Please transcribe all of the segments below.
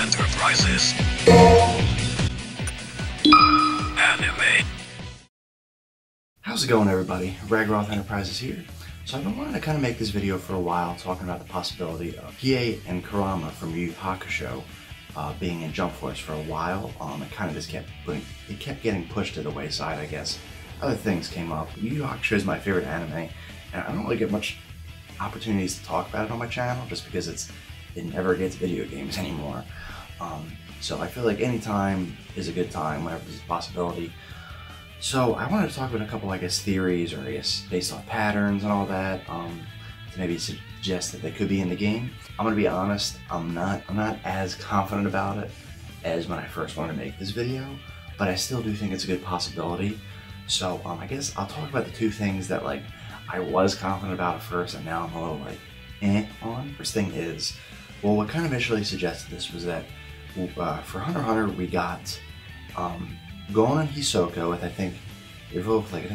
Enterprises. Anime. How's it going, everybody? Ragiroth Enterprises here. So I've been wanting to kind of make this video for a while, talking about the possibility of Hiei and Kurama from YuYu Hakusho being in Jump Force for a while. It kind of just kept getting pushed to the wayside, I guess. Other things came up. YuYu Hakusho is my favorite anime, and I don't really get much opportunities to talk about it on my channel, just because it never gets video games anymore. So I feel like any time is a good time whenever there's a possibility. So I wanted to talk about a couple, I guess, theories, or I guess based off patterns and all that, to maybe suggest that they could be in the game. I'm gonna be honest, I'm not as confident about it as when I first wanted to make this video, but I still do think it's a good possibility. So I guess I'll talk about the two things that like I was confident about at first, and now I'm a little like on. First thing is, well, what kind of initially suggested this was that for Hunter x Hunter we got Gon and Hisoka with, I think,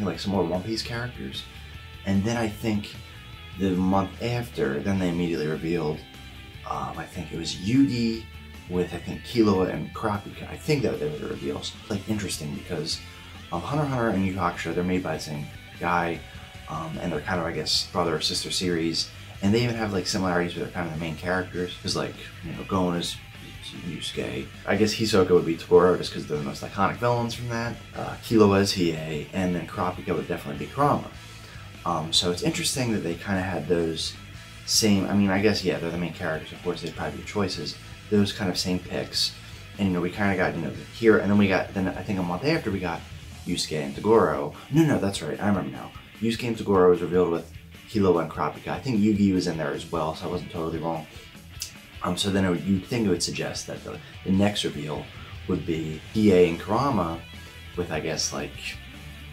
like some more One Piece characters, and then I think the month after, then they immediately revealed, I think it was Yugi with, I think, Killua and Kurapika. I think that they were the reveals. It's like interesting because Hunter x Hunter and YuYu Hakusho, they're made by the same guy, and they're kind of, I guess, brother or sister series, and they even have like similarities with their kind of the main characters. Because like, you know, Gon is Yusuke. I guess Hisoka would be Toguro, just because they're the most iconic villains from that. Killua is Hiei, and then Kurapika would definitely be Kurama. So it's interesting that they kind of had those same, I mean, I guess, yeah, they're the main characters, of course, they'd probably be choices, those kind of same picks. And, you know, we kind of got, you know, here, and then I think a month after we got Yusuke and Toguro. No, that's right, I remember now. Yusuke and Toguro was revealed with Killua and Kurapika. I think Yugi was in there as well, so I wasn't totally wrong. So then you'd think it would suggest that the next reveal would be Hiei and Kurama with, I guess, like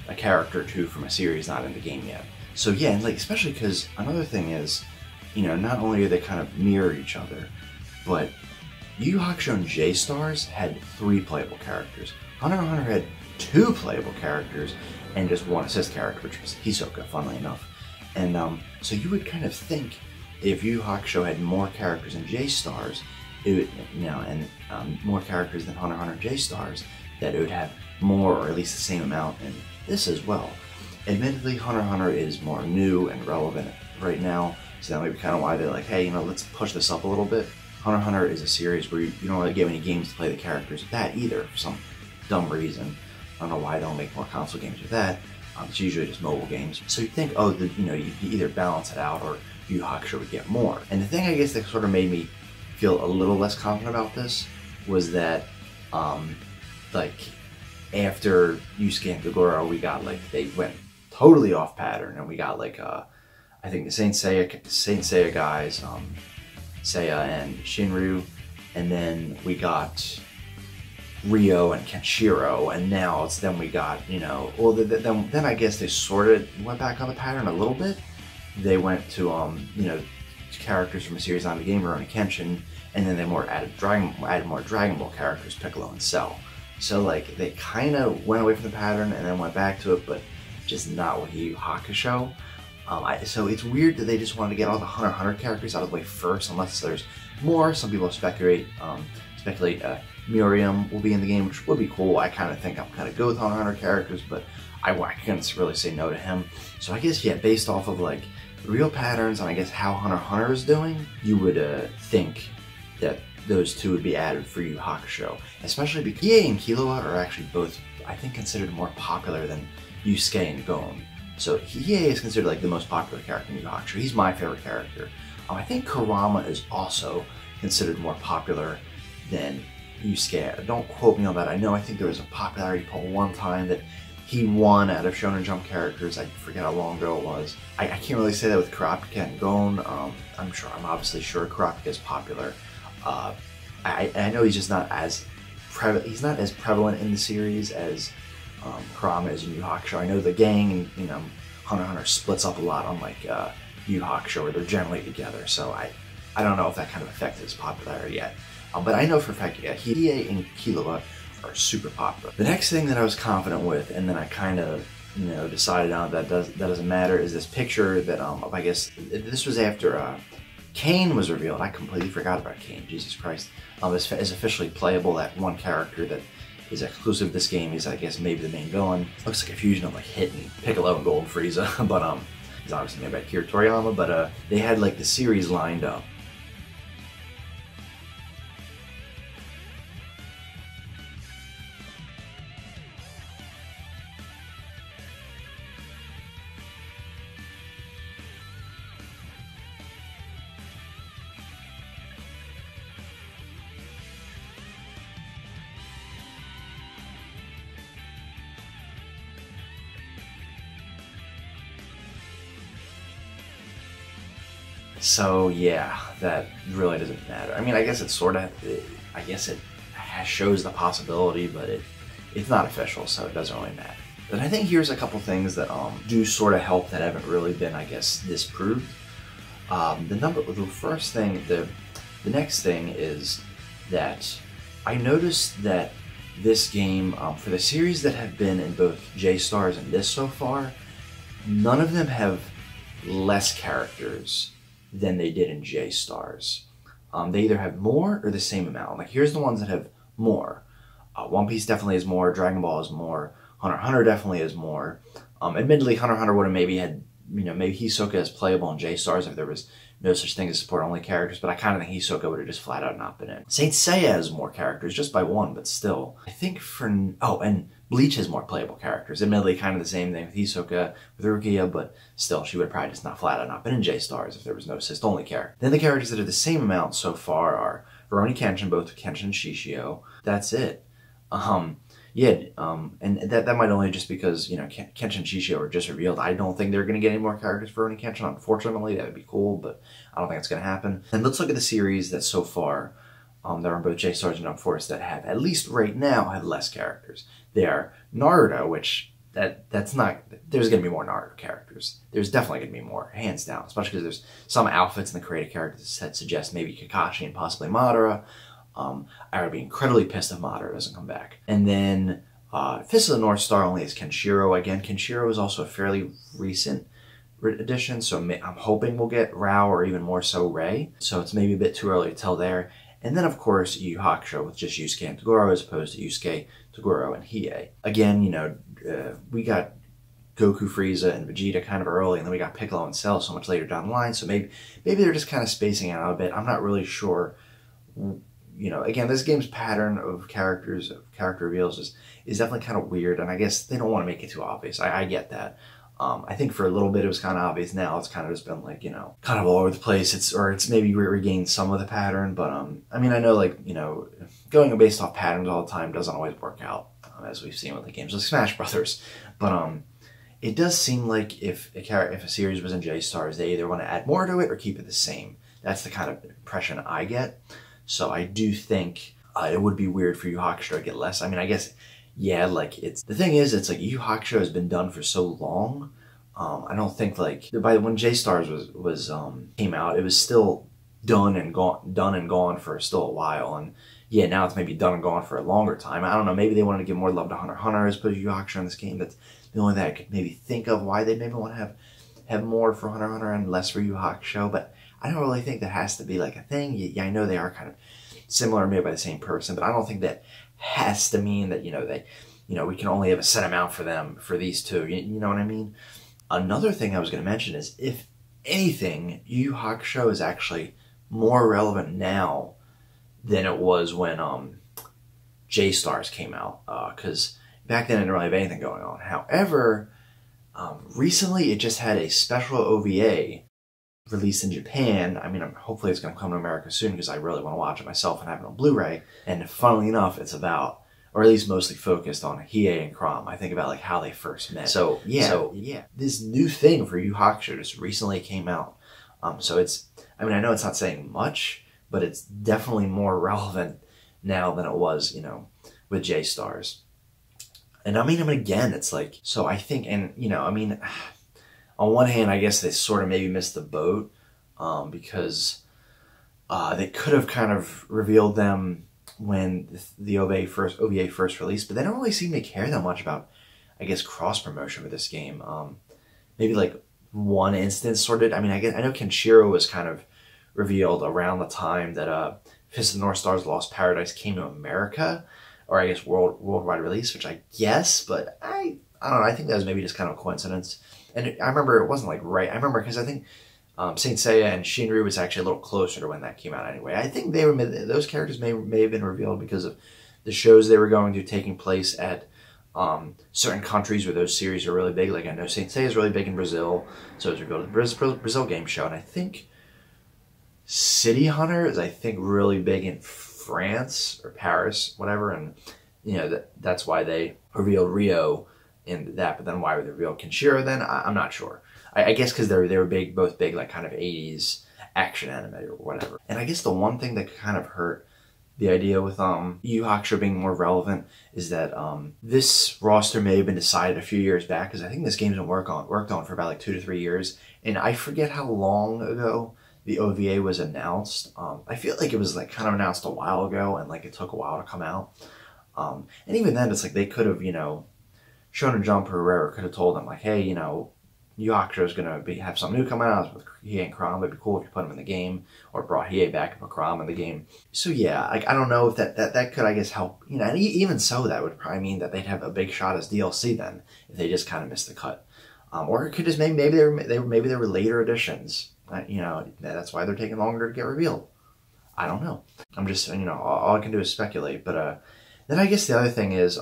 a character or two from a series not in the game yet. So yeah, and like, especially because another thing is, you know, not only do they kind of mirror each other, but YuYu Hakusho and J-Stars had 3 playable characters. Hunter x Hunter had 2 playable characters and just 1 assist character, which was Hisoka, funnily enough. And so you would kind of think if YuYu Hakusho had more characters than J-Stars, it would, you know, and more characters than Hunter x Hunter J-Stars, that it would have more, or at least the same amount in this as well. Admittedly, Hunter x Hunter is more new and relevant right now, so that might be kind of why they're like, hey, you know, let's push this up a little bit. Hunter x Hunter is a series where you don't really get any games to play the characters with that either, for some dumb reason. I don't know why they don't make more console games with that. It's usually just mobile games. So you'd think, oh, you know, you either balance it out or YuYu Hakusho would get more. And the thing, I guess, that sort of made me feel a little less confident about this was that, like, after Yusuke and Toguro, we got, like, they went totally off pattern, and we got, like, I think the Saint Seiya guys, Seiya and Shinryu, and then we got Ryo and Kenshiro, and now then we got, you know, well, then I guess they sort of went back on the pattern a little bit. They went to, you know, characters from a series on the game, Rurouni Kenshin, and then they added more Dragon Ball characters, Piccolo and Cell. So, like, they kind of went away from the pattern and then went back to it, but just not with YuYu Hakusho. So it's weird that they just wanted to get all the Hunter x Hunter characters out of the way first, unless there's more. Some people speculate Miriam will be in the game, which would be cool. I kind of think I'm kind of good with Hunter x Hunter characters, but I can't really say no to him. So I guess, yeah, based off of, like, real patterns and I guess how Hunter x Hunter is doing, you would think that those two would be added for YuYu Hakusho. Especially because Hiei and Killua are actually both, I think, considered more popular than Yusuke and Gon. So Hiei is considered like the most popular character in YuYu Hakusho. He's my favorite character. I think Kurama is also considered more popular than Yusuke. Don't quote me on that. I think there was a popularity poll one time that he won out of Shonen Jump characters. I forget how long ago it was. I can't really say that with Kurapika and Gon. I'm obviously sure Kurapika is popular. I know he's just not as prevalent in the series as Kurama is in YuYu Hakusho. I know the gang and, you know, Hunter x Hunter splits up a lot, unlike YuYu Hakusho, where they're generally together. So I don't know if that kind of affected his popularity yet. But I know for a fact, yeah, Hiei and Killua are super popular. The next thing that I was confident with, and then I kind of, you know, decided on that doesn't matter, is this picture that I guess this was after Kane was revealed. I completely forgot about Kane, Jesus Christ. Is officially playable. That one character that is exclusive to this game is, I guess, maybe the main villain. Looks like a fusion of like Hit and Piccolo and Golden Frieza, but he's obviously made by Akira Toriyama, but they had like the series lined up. So yeah, that really doesn't matter. I mean, I guess it sort of, I guess it shows the possibility, but it's not official, so it doesn't really matter. But I think here's a couple things that do sort of help that haven't really been, I guess, disproved. The first thing, the next thing is that I noticed that this game, for the series that have been in both J-Stars and this so far, none of them have less characters than they did in J-Stars. They either have more or the same amount. Like, here's the ones that have more. One Piece definitely has more, Dragon Ball is more, Hunter x Hunter definitely is more. Admittedly, Hunter x Hunter would have maybe had, you know, maybe Hisoka is playable in J-Stars if there was no such thing as support-only characters, but I kind of think Hisoka would have just flat out not been in. Saint Seiya has more characters, just by one, but still. I think and Bleach has more playable characters. Admittedly, kind of the same thing with Hisoka, with Rukia, but still, she would have probably just not flat out not been in J-Stars if there was no assist-only character. Then the characters that are the same amount so far are Rurouni Kenshin, both Kenshin and Shishio. That's it. And that might only just because, you know, Kenshin and Shishio are just revealed. I don't think they're going to get any more characters for Rurouni Kenshin, unfortunately. That would be cool, but I don't think it's going to happen. And let's look at the series that so far, that are in both J-Stars and Jump Force that have, at least right now, have less characters. They are Naruto, which, that's not, there's going to be more Naruto characters. There's definitely going to be more, hands down, especially because there's some outfits in the creative characters that suggest maybe Kakashi and possibly Madara. I would be incredibly pissed if Madara doesn't come back. And then Fist of the North Star only has Kenshiro. Again, Kenshiro is also a fairly recent addition, so I'm hoping we'll get Rao or even more so Rei. So it's maybe a bit too early to tell there. And then, of course, YuYu Hakusho with just Yusuke and Toguro as opposed to Yusuke, Toguro, and Hiei. Again, you know, we got Goku, Frieza, and Vegeta kind of early, and then we got Piccolo and Cell so much later down the line, so maybe they're just kind of spacing out a bit. I'm not really sure. You know, again, this game's pattern of character reveals is definitely kind of weird, and I guess they don't want to make it too obvious. I get that. I think for a little bit it was kind of obvious. Now it's kind of just been like, you know, kind of all over the place. It's maybe regained some of the pattern, but I mean, I know, like, you know, going based off patterns all the time doesn't always work out, as we've seen with the games like Smash Brothers. But it does seem like if a series was in J-Stars, they either want to add more to it or keep it the same. That's the kind of impression I get. So I do think it would be weird for Yu Yu Hakusho to get less. I mean, I guess, yeah, like, the thing is, it's like Yu Yu Hakusho has been done for so long. I don't think, like, when J-Stars came out, it was still done and gone for still a while. And yeah, now it's maybe done and gone for a longer time. I don't know, maybe they wanted to give more love to Hunter x Hunter as opposed to Yu Yu Hakusho in this game. That's the only thing I could maybe think of why they maybe want to have more for Hunter x Hunter and less for Yu Yu Hakusho. But I don't really think that has to be like a thing. Yeah, I know they are kind of similar, made by the same person, but I don't think that has to mean that, you know, we can only have a set amount for them for these two. You know what I mean? Another thing I was going to mention is, if anything, Yu Yu Hakusho is actually more relevant now than it was when J-Stars came out, because back then it didn't really have anything going on. However, recently it just had a special OVA released in Japan. I mean, hopefully it's going to come to America soon because I really want to watch it myself and have it on Blu-ray. And funnily enough, it's about, or at least mostly focused on Hiei and Kurama. I think about, like, how they first met. So yeah, this new thing for Yu Yu Hakusho just recently came out. So it's, I mean, I know it's not saying much, but it's definitely more relevant now than it was, you know, with J-Stars. And I mean, again, it's like, so I think, and, you know, I mean, on one hand, I guess they sort of maybe missed the boat, because they could have kind of revealed them when the OVA first released, but they don't really seem to care that much about, I guess, cross-promotion with this game. Maybe like one instance sort of, I mean, I know Kenshiro was kind of revealed around the time that Fist of the North Star's Lost Paradise came to America, or I guess worldwide release, which I guess, but I don't know. I think that was maybe just kind of a coincidence. And I remember it wasn't like right. I remember because I think Saint Seiya and Shinryu was actually a little closer to when that came out anyway. I think those characters may have been revealed because of the shows they were going to taking place at certain countries where those series are really big. Like I know Saint Seiya is really big in Brazil, so it's revealed at the Brazil game show. And I think City Hunter is really big in France or Paris, whatever. And you know that's why they revealed Rio in that, but then why would they reveal Kenshiro then? I'm not sure. I guess because they were both big, like kind of 80s action anime or whatever. And I guess the one thing that kind of hurt the idea with Yu Hakusho being more relevant is that this roster may have been decided a few years back, because I think this game's been worked on for about like 2 to 3 years, and I forget how long ago the OVA was announced. I feel like it was like kind of announced a while ago, and like it took a while to come out. And even then, it's like they could have, Shonen Jump or whoever could have told them, like, hey, Yu Hakusho is going to have something new coming out with Hiei and Kurama. It'd be cool if you put him in the game, or brought Hiei back and put Kurama in the game. So yeah, like, I don't know if that could, I guess, help. And even so, that would probably mean that they'd have a big shot as DLC then, if they just kind of missed the cut. Or it could just maybe they were later editions. That's why they're taking longer to get revealed. I don't know. I'm just, all I can do is speculate. But then I guess the other thing is,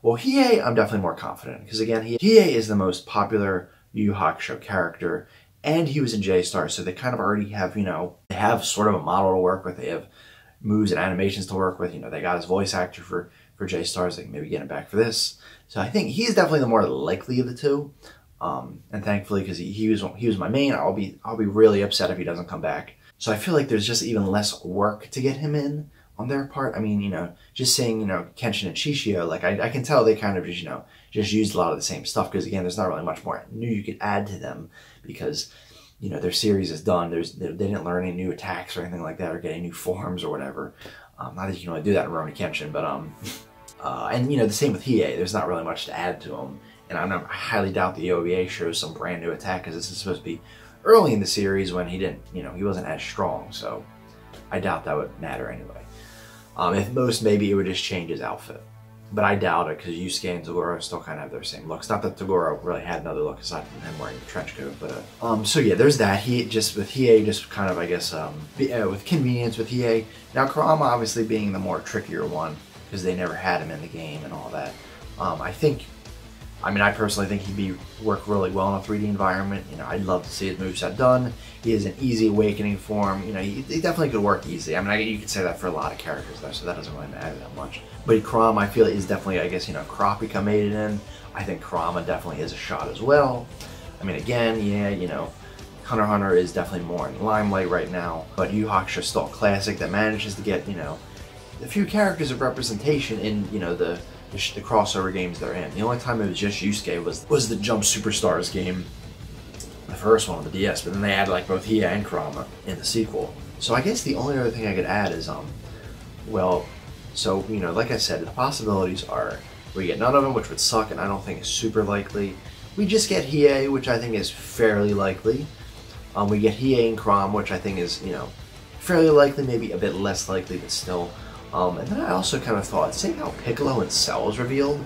well, Hiei, I'm definitely more confident. Because again, Hiei is the most popular Yu Yu Hakusho character, and he was in J-Star, so they kind of already have, they have sort of a model to work with. They have moves and animations to work with. They got his voice actor for J-Stars. They can maybe get him back for this. So I think he's definitely the more likely of the two. And thankfully, because he was my main, I'll be really upset if he doesn't come back. So I feel like there's just even less work to get him in on their part. I mean, just saying, Kenshin and Shishio, like I can tell they kind of just used a lot of the same stuff, because again, there's not really much more new you could add to them, because their series is done. They didn't learn any new attacks or anything like that, or get any new forms or whatever. Not that you can really do that in Rurouni Kenshin, but and the same with Hiei. There's not really much to add to him, and I highly doubt the OVA shows some brand new attack, because this is supposed to be early in the series when he didn't, he wasn't as strong. So I doubt that would matter anyway. If most, maybe it would just change his outfit. But I doubt it, because Yusuke and Toguro still kind of have their same looks. Not that Toguro really had another look aside from him wearing the trench coat, but so yeah, there's that. Hiei, just kind of, I guess, with convenience with Hiei. Now Kurama obviously being the more trickier one, because they never had him in the game and all that. I personally think he'd work really well in a 3D environment. I'd love to see his moveset done. He has an easy awakening form. He definitely could work easy. You could say that for a lot of characters though, so that doesn't really matter that much. But Kurama, I feel, is definitely, I guess, Kurapika made it in. I think Kurama definitely is a shot as well. Again, yeah, Hunter x Hunter is definitely more in the limelight right now, but Yu Yu Hakusho is still a classic that manages to get, a few characters of representation in, the crossover games they're in. The only time it was just Yusuke was the Jump Superstars game, the first one on the DS, but then they added like both Hiei and Kurama in the sequel. So I guess the only other thing I could add is, like I said, the possibilities are we get none of them, which would suck, and I don't think is super likely. We just get Hiei, which I think is fairly likely. We get Hiei and Kurama, which I think is, fairly likely, maybe a bit less likely, but still. And then I also kind of thought, seeing how Piccolo and Cell was revealed,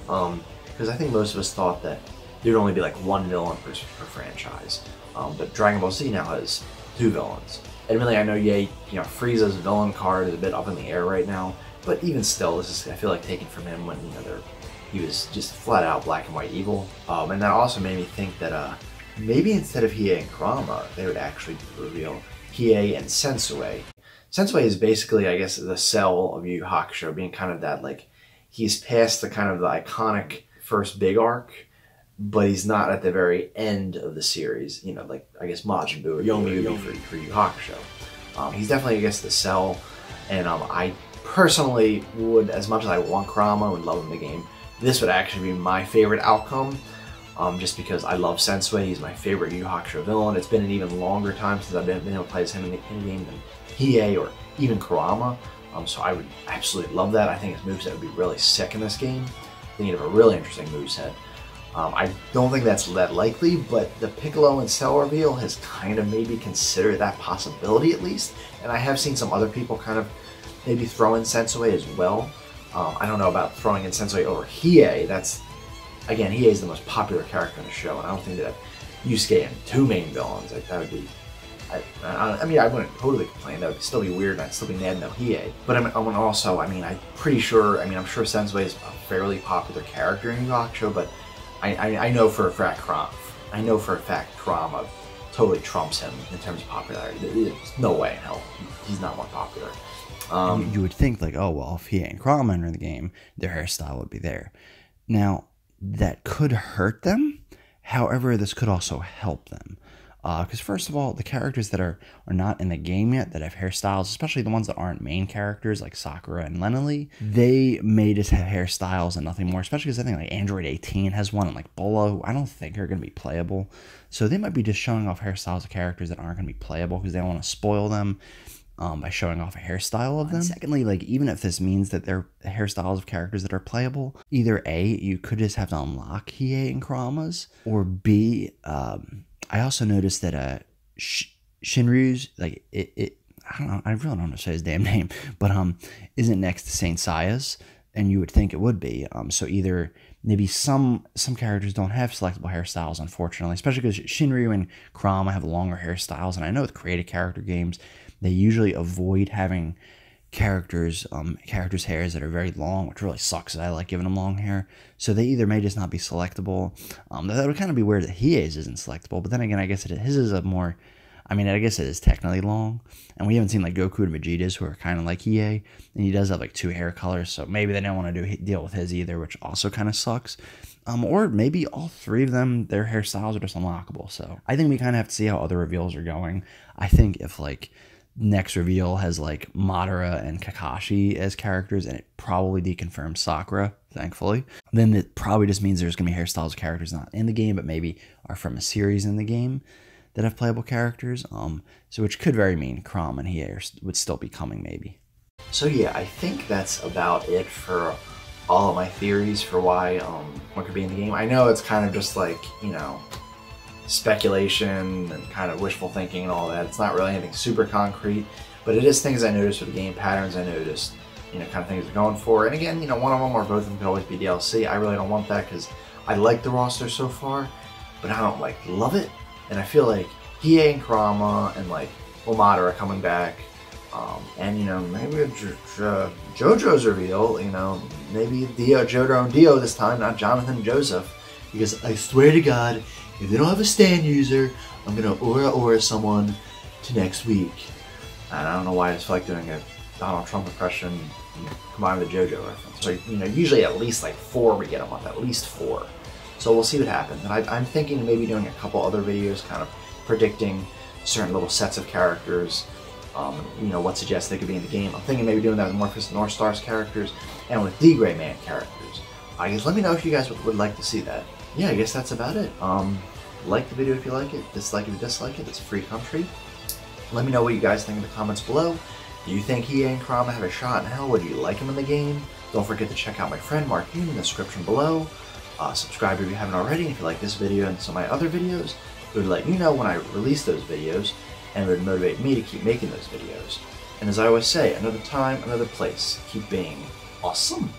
because I think most of us thought that there'd only be like one villain per franchise, but Dragon Ball Z now has 2 villains. Admittedly, I know Frieza's villain card is a bit up in the air right now, but even still, this is, I feel like, taken from him when he was just flat out black and white evil. And that also made me think that maybe instead of Hiei and Kurama, they would actually reveal Hiei and Sensui. Sensui is basically, I guess, the Cell of Yu Yu Hakusho, being kind of that, like, he's past the kind of the iconic first big arc, but he's not at the very end of the series, like, I guess, Majin Buu or Yomi for Yu Yu Hakusho. He's definitely, I guess, the Cell, and I personally would, as much as I want Kurama and love him in the game, this would actually be my favorite outcome, just because I love Sensui. He's my favorite Yu Yu Hakusho villain. It's been an even longer time since I've been able to play as him in the game than Hiei or even Kurama, so I would absolutely love that. I think his moveset would be really sick in this game. Thinking of a really interesting moveset. I don't think that's that likely, but the Piccolo and Cell reveal has kind of maybe considered that possibility at least, and I have seen some other people kind of maybe throw in Sensui as well. I don't know about throwing in Sensui over Hiei. That's, again, Hiei is the most popular character in the show, and I don't think that Yusuke and two main villains, like, that would be, I mean, I wouldn't totally complain. That would still be weird, and I'd still be mad no Hiei. But I'm also, I mean, I'm pretty sure, I mean, I'm sure Sensui is a fairly popular character in Yu Yu Hakusho, but I know for a fact Kurama totally trumps him in terms of popularity. There's no way in hell he's not more popular. You would think, like, oh, well, if Hiei and Kurama enter the game, their hairstyle would be there. Now, that could hurt them. However, this could also help them. Because first of all, the characters that are not in the game yet that have hairstyles, especially the ones that aren't main characters like Sakura and Lenali, they may just have hairstyles and nothing more, especially because I think like Android 18 has one, and like Bolo, who I don't think are going to be playable. So they might be just showing off hairstyles of characters that aren't going to be playable because they don't want to spoil them by showing off a hairstyle of them. And secondly, like, even if this means that they're hairstyles of characters that are playable, either A, you could just have to unlock Hiei and Kurama's, or B, I also noticed that Shinryu's, like, I don't know, I really don't know how to say his damn name, but isn't next to Saint Seiya's, and you would think it would be. So either maybe some characters don't have selectable hairstyles, unfortunately, especially because Shinryu and Kurama have longer hairstyles, and I know with creative character games, they usually avoid having characters' hairs that are very long, which really sucks. I like giving them long hair, so they either may just not be selectable. That would kind of be weird that Hiei's isn't selectable, but then again, I guess his is a more, I mean, I guess it is technically long, and we haven't seen like Goku and Vegeta's, who are kind of like Hiei, and he does have like 2 hair colors, so maybe they don't want to deal with his either, which also kind of sucks. Or maybe all 3 of them, their hairstyles are just unlockable. So I think we kind of have to see how other reveals are going. I think if like next reveal has like Madara and Kakashi as characters, and it probably deconfirms Sakura, thankfully, then it probably just means there's going to be hairstyles of characters not in the game, but maybe are from a series in the game that have playable characters. So which could very mean Kurama and Hiei would still be coming, maybe. So yeah, I think that's about it for all of my theories for why what could be in the game. I know it's kind of just like, you know, speculation and kind of wishful thinking and all that. It's not really anything super concrete, but it is things I noticed with the game patterns. I noticed, you know, kind of things they're going for. And again, you know, one of them or both of them could always be DLC. I really don't want that because I like the roster so far, but I don't like love it. And I feel like Hiei and Kurama and like Madara are coming back. And you know, maybe JoJo's reveal, you know, maybe Jodo and Dio this time, not Jonathan and Joseph, because I swear to God, if they don't have a stand user, I'm gonna aura someone to next week. And I don't know why I just feel like doing a Donald Trump impression combined with a JoJo reference. So, you know, usually at least like 4 we get a month, at least 4. So we'll see what happens. And I'm thinking of maybe doing a couple other videos kind of predicting certain little sets of characters, you know, what suggests they could be in the game. I'm thinking maybe doing that with Morpheus and North Star's characters and with the Gray Man characters. I guess let me know if you guys would like to see that. Yeah, I guess that's about it. Like the video if you like it, dislike if you dislike it. It's a free country. Let me know what you guys think in the comments below. Do you think Hiei and Kurama have a shot in hell? Would you like them in the game? Don't forget to check out my friend Mark Hume in the description below. Subscribe if you haven't already. If you like this video and some of my other videos, it would let you know when I release those videos, and it would motivate me to keep making those videos. And as I always say, another time, another place. Keep being awesome.